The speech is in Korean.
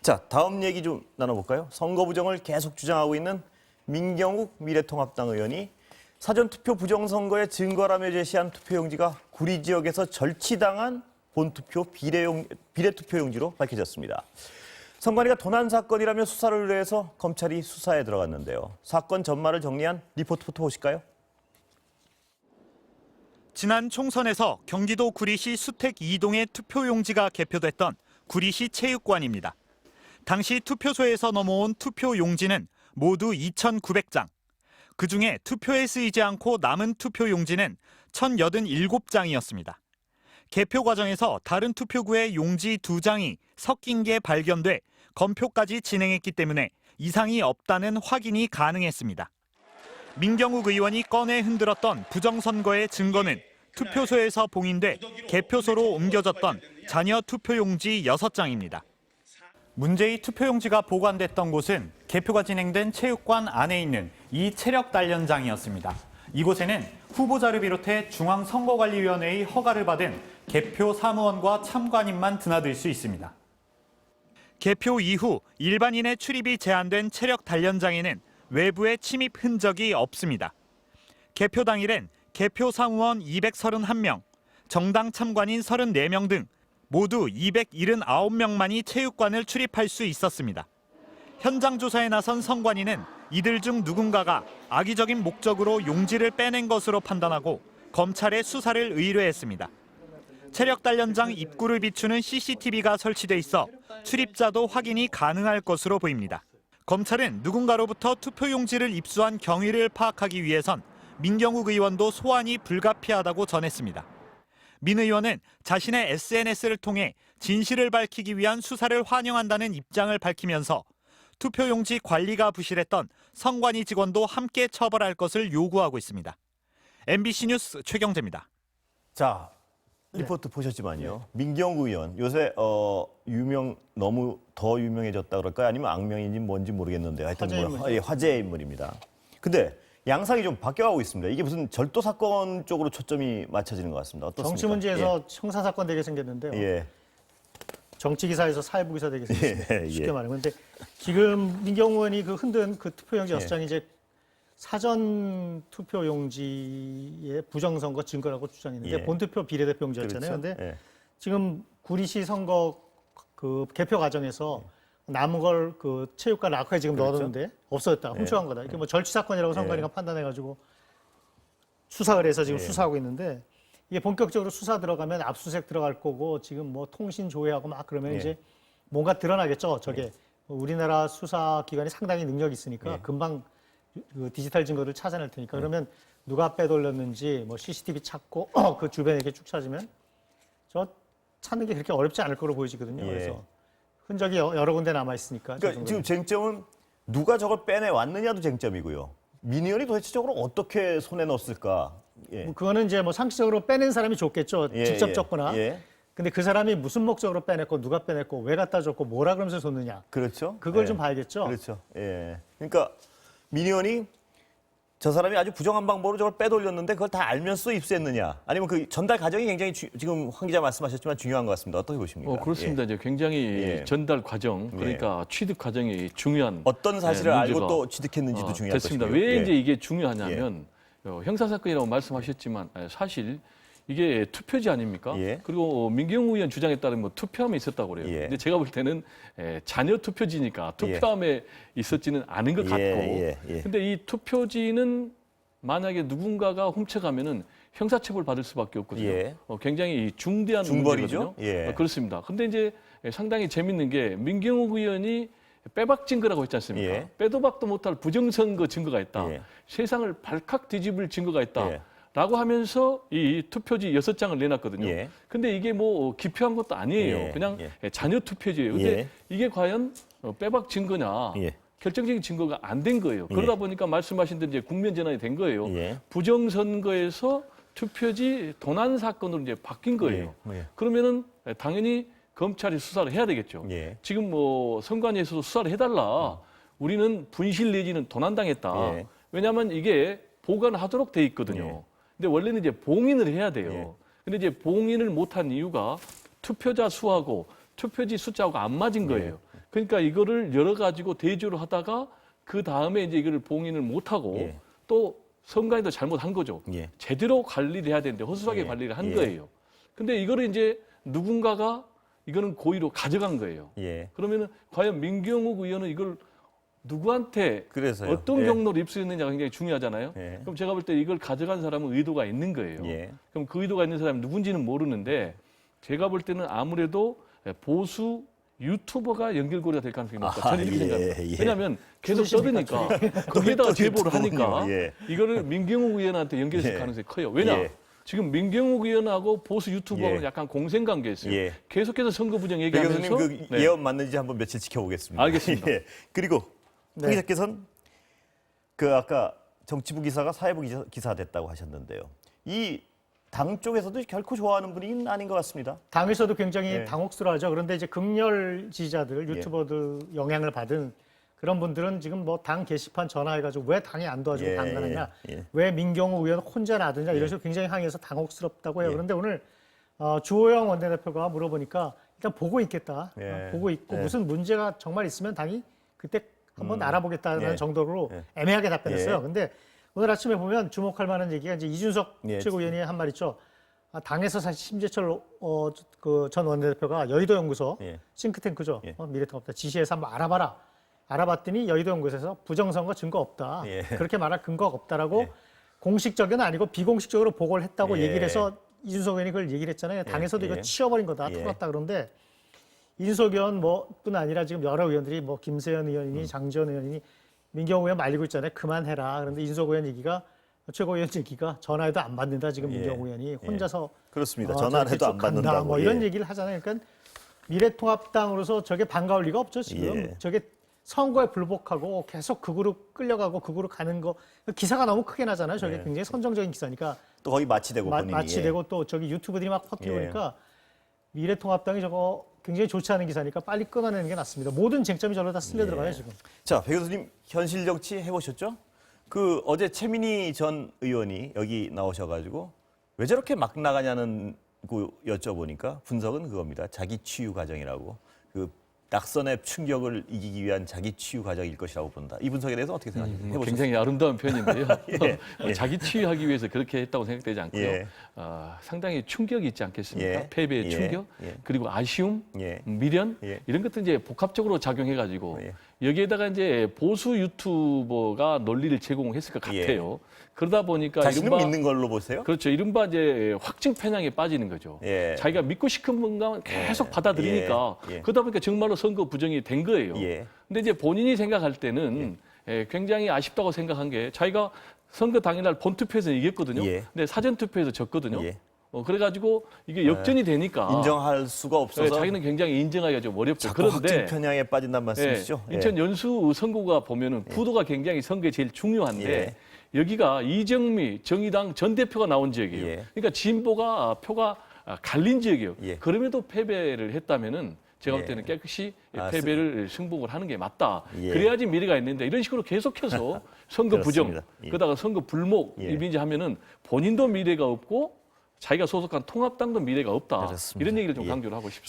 자, 다음 얘기 좀 나눠볼까요? 선거 부정을 계속 주장하고 있는 민경욱 미래통합당 의원이 사전투표 부정선거의 증거라며 제시한 투표용지가 구리 지역에서 절취당한 본투표 비례투표용지로 밝혀졌습니다. 선관위가 도난 사건이라며 수사를 의뢰해서 검찰이 수사에 들어갔는데요. 사건 전말을 정리한 리포트부터 보실까요? 지난 총선에서 경기도 구리시 수택 2동의 투표용지가 개표됐던 구리시 체육관입니다. 당시 투표소에서 넘어온 투표용지는 모두 2,900장. 그중에 투표에 쓰이지 않고 남은 투표용지는 1,087장이었습니다. 개표 과정에서 다른 투표구의 용지 2장이 섞인 게 발견돼 검표까지 진행했기 때문에 이상이 없다는 확인이 가능했습니다. 민경욱 의원이 꺼내 흔들었던 부정선거의 증거는 투표소에서 봉인돼 개표소로 옮겨졌던 잔여 투표용지 6장입니다. 문제의 투표용지가 보관됐던 곳은 개표가 진행된 체육관 안에 있는 이 체력단련장이었습니다. 이곳에는 후보자를 비롯해 중앙선거관리위원회의 허가를 받은 개표 사무원과 참관인만 드나들 수 있습니다. 개표 이후 일반인의 출입이 제한된 체력단련장에는 외부의 침입 흔적이 없습니다. 개표 당일엔 개표 사무원 231명, 정당 참관인 34명 등 모두 279명만이 체육관을 출입할 수 있었습니다. 현장 조사에 나선 선관위는 이들 중 누군가가 악의적인 목적으로 용지를 빼낸 것으로 판단하고 검찰에 수사를 의뢰했습니다. 체력단련장 입구를 비추는 CCTV가 설치돼 있어 출입자도 확인이 가능할 것으로 보입니다. 검찰은 누군가로부터 투표용지를 입수한 경위를 파악하기 위해선 민경욱 의원도 소환이 불가피하다고 전했습니다. 민 의원은 자신의 SNS를 통해 진실을 밝히기 위한 수사를 환영한다는 입장을 밝히면서 투표용지 관리가 부실했던 선관위 직원도 함께 처벌할 것을 요구하고 있습니다. MBC 뉴스 최경재입니다. 자, 리포트 보셨지만요. 민경욱 의원 요새 너무 더 유명해졌다 그럴까요? 아니면 악명인지 뭔지 모르겠는데 하여튼 화제의 인물입니다. 근데 양상이 좀 바뀌어가고 있습니다. 이게 무슨 절도 사건 쪽으로 초점이 맞춰지는 것 같습니다. 어떻습니까? 정치 문제에서 형사 사건 되게 생겼는데요. 예. 정치 기사에서 사회부 기사 되게 생겼습니다. 예. 쉽게 말하면. 근데 지금 민경욱 의원이 그 흔든 그 투표용지 6장이 이제 사전 투표용지의 부정선거 증거라고 주장했는데 본투표 비례대표용지였잖아요. 그렇죠. 근데 지금 구리시 선거 그 개표 과정에서 남은 걸 그 체육관 락커에 지금 넣어뒀는데 없어졌다. 훔쳐간 거다. 이게 뭐 절취 사건이라고 선관위가 판단해가지고 수사를 해서 지금 수사하고 있는데 이게 본격적으로 수사 들어가면 압수수색 들어갈 거고 지금 뭐 통신 조회하고 막 그러면 이제 뭔가 드러나겠죠. 저게 우리나라 수사 기관이 상당히 능력이 있으니까 금방 그 디지털 증거를 찾아낼 테니까 그러면 누가 빼돌렸는지 뭐 CCTV 찾고 그 주변에 이렇게 쭉 찾으면 저 찾는 게 그렇게 어렵지 않을 거로 보여지거든요. 그래서 흔적이 여러 군데 남아 있으니까. 그러니까 지금 쟁점은 누가 저걸 빼내 왔느냐도 쟁점이고요. 민 의원이 도대체적으로 어떻게 손에 넣었을까? 뭐 그거는 이제 뭐 상식적으로 빼낸 사람이 좋겠죠. 직접 줬거나. 근데 그 사람이 무슨 목적으로 빼냈고 누가 빼냈고 왜 갖다 줬고 뭐라 그러면서 줬느냐. 그렇죠. 그걸 좀 봐야겠죠. 그렇죠. 그러니까 민 의원이 저 사람이 아주 부정한 방법으로 저걸 빼돌렸는데 그걸 다 알면서 입수했느냐. 아니면 그 전달 과정이 굉장히 지금 황 기자 말씀하셨지만 중요한 것 같습니다. 어떻게 보십니까? 그렇습니다. 이제 굉장히 전달 과정, 그러니까 취득 과정이 중요한 어떤 사실을 알고 문제가 또 취득했는지도 중요할 됐습니다. 것이고요. 왜 이제 이게 중요하냐면 형사사건이라고 말씀하셨지만 사실 이게 투표지 아닙니까? 그리고 민경욱 의원 주장에 따르면 뭐 투표함에 있었다고 그래요. 근데 제가 볼 때는 잔여 투표지니까 투표함에 있었지는 않은 것 같고 근데 이 투표지는 만약에 누군가가 훔쳐가면은 형사처벌 받을 수밖에 없거든요. 굉장히 중대한 중벌이죠? 문제거든요. 그렇습니다. 근데 이제 상당히 재밌는 게 민경욱 의원이 빼박 증거라고 했지 않습니까? 빼도 박도 못할 부정선거 증거가 있다. 세상을 발칵 뒤집을 증거가 있다. 라고 하면서 이 투표지 6장을 내놨거든요. 근데 이게 뭐 기표한 것도 아니에요. 그냥 잔여 투표지예요. 근데 이게 과연 빼박 증거냐? 결정적인 증거가 안 된 거예요. 그러다 보니까 말씀하신 대로 이제 국면 전환이 된 거예요. 부정선거에서 투표지 도난 사건으로 이제 바뀐 거예요. 그러면은 당연히 검찰이 수사를 해야 되겠죠. 지금 뭐 선관위에서도 수사를 해달라. 우리는 분실 내지는 도난당했다. 왜냐하면 이게 보관하도록 돼 있거든요. 근데 원래는 이제 봉인을 해야 돼요. 근데 이제 봉인을 못한 이유가 투표자 수하고 투표지 숫자하고 안 맞은 거예요. 그러니까 이거를 열어 가지고 대조를 하다가 그 다음에 이제 이거를 봉인을 못 하고 예. 또 선관위도 잘못한 거죠. 예. 제대로 관리를 해야 되는데 허술하게 예. 관리를 한 예. 거예요. 근데 이거를 이제 누군가가 이거는 고의로 가져간 거예요. 예. 그러면은 과연 민경욱 의원은 이걸 누구한테 그래서요. 어떤 예. 경로로 입수했느냐가 굉장히 중요하잖아요. 예. 그럼 제가 볼 때 이걸 가져간 사람은 의도가 있는 거예요. 예. 그럼 그 의도가 있는 사람이 누군지는 모르는데 제가 볼 때는 아무래도 보수 유튜버가 연결고리가 될 가능성이 높다. 저는 이렇게 예, 생각합니다. 예. 왜냐하면 계속 떠드니까 거기에다가 제보를 하니까 예. 이거를 민경욱 의원한테 연결했을 예. 가능성이 커요. 왜냐? 예. 지금 민경욱 의원하고 보수 유튜버는 예. 약간 공생관계였어요. 예. 계속해서 선거 부정 백 얘기하면서 교수님 그 예언 맞는지 한번 며칠 지켜보겠습니다. 알겠습니다. 예. 그리고 네. 황 기자께서는 그 아까 정치부 기사가 사회부 기사 됐다고 하셨는데요. 이 당 쪽에서도 결코 좋아하는 분위기는 아닌 것 같습니다. 당에서도 굉장히 예. 당혹스러워하죠. 그런데 이제 극렬 지지자들, 유튜버들 영향을 받은 그런 분들은 지금 뭐 당 게시판 전화해가지고 왜 당이 안 도와주고 예, 당가느냐, 예. 왜 민경욱 의원 혼자 놔두냐 이런 식으로 굉장히 항의해서 당혹스럽다고 해요. 그런데 오늘 주호영 원내대표가 물어보니까 일단 보고 있겠다. 예. 보고 있고 예. 무슨 문제가 정말 있으면 당이 그때 한번 알아보겠다는 예. 정도로 예. 애매하게 답변했어요. 예. 근데 오늘 아침에 보면 주목할 만한 얘기가 이제 이준석 예. 최고위원이 한 말 있죠. 당에서 사실 심재철 그 전 원내대표가 여의도 연구소 예. 싱크탱크죠. 예. 미래통합당 지시해서 한번 알아봐라. 알아봤더니 여의도 연구소에서 부정선거 증거 없다. 예. 그렇게 말할 근거가 없다라고 예. 공식적은 아니고 비공식적으로 보고를 했다고 예. 얘기를 해서 이준석 의원이 그걸 얘기를 했잖아요. 당에서도 예. 이거 치워버린 거다. 예. 털었다. 그런데 이준석 의원 뭐뿐 아니라 지금 여러 의원들이 뭐 김세현 의원이니 장지원 의원이니 민경욱 의원 말리고 있잖아요. 그만해라. 그런데 이준석 의원 얘기가 최고위원 얘기가 전화해도 안 받는다. 지금 예. 민경욱 의원이 혼자서 그렇습니다. 전화를 해도 안 간다. 받는다고. 뭐 예. 이런 얘기를 하잖아요. 그러니까 미래통합당으로서 저게 반가울 리가 없죠. 지금 예. 저게 선거에 불복하고 계속 극으로 끌려가고 극으로 가는 거 기사가 너무 크게 나잖아요. 저게 예. 굉장히 선정적인 기사니까 또 거기 마치되고 본인이. 마치되고 또 저기 유튜브들이 막 퍼뜨리고 예. 그러니까 미래통합당이 저거 굉장히 좋지 않은 기사니까 빨리 끊어내는 게 낫습니다. 모든 쟁점이 저로 다 쓸려 들어가요 지금. 자, 백 교수님 현실 정치 해보셨죠? 그 어제 최민희 전 의원이 여기 나오셔가지고 왜 저렇게 막 나가냐는 거 여쭤보니까 분석은 그겁니다. 자기 치유 과정이라고. 그 낙선의 충격을 이기기 위한 자기 치유 과정일 것이라고 본다. 이 분석에 대해서 어떻게 생각하세요? 해보셨어요? 굉장히 아름다운 표현인데요. 예. 자기 치유하기 위해서 그렇게 했다고 생각되지 않고요. 예. 상당히 충격이 있지 않겠습니까? 예. 패배의 예. 충격, 예. 그리고 아쉬움, 예. 미련 예. 이런 것들 이제 복합적으로 작용해가지고 예. 여기에다가 이제 보수 유튜버가 논리를 제공했을 것 예. 같아요. 그러다 보니까 자신은 이른바 믿는 걸로 보세요? 그렇죠. 이른바 이제 확증 편향에 빠지는 거죠. 예. 자기가 믿고 싶은 분만 계속 받아들이니까 예. 예. 그러다 보니까 정말로 선거 부정이 된 거예요. 예. 근데 이제 본인이 생각할 때는 굉장히 아쉽다고 생각한 게 자기가 선거 당일날 본투표에서 이겼거든요. 예. 근데 사전투표에서 졌거든요. 예. 그래가지고 이게 역전이 되니까 인정할 수가 없어서 자기는 굉장히 인정하기가 좀 어렵죠. 자꾸 그런데 확증 편향에 빠진다는 말씀이시죠? 예. 인천 연수 선거가 보면은 구도가 굉장히 선거에 제일 중요한데 예. 여기가 이정미 정의당 전 대표가 나온 지역이에요. 예. 그러니까 진보가 표가 갈린 지역이에요. 예. 그럼에도 패배를 했다면은 제가 볼 예. 때는 깨끗이 아, 패배를 승복을 하는 게 맞다. 예. 그래야지 미래가 있는데 이런 식으로 계속해서 선거 부정, 그렇습니다. 예. 그러다가 선거 불목 예. 이민지 하면은 본인도 미래가 없고 자기가 소속한 통합당도 미래가 없다. 그렇습니다. 이런 얘기를 좀 예. 강조를 하고 싶습니다.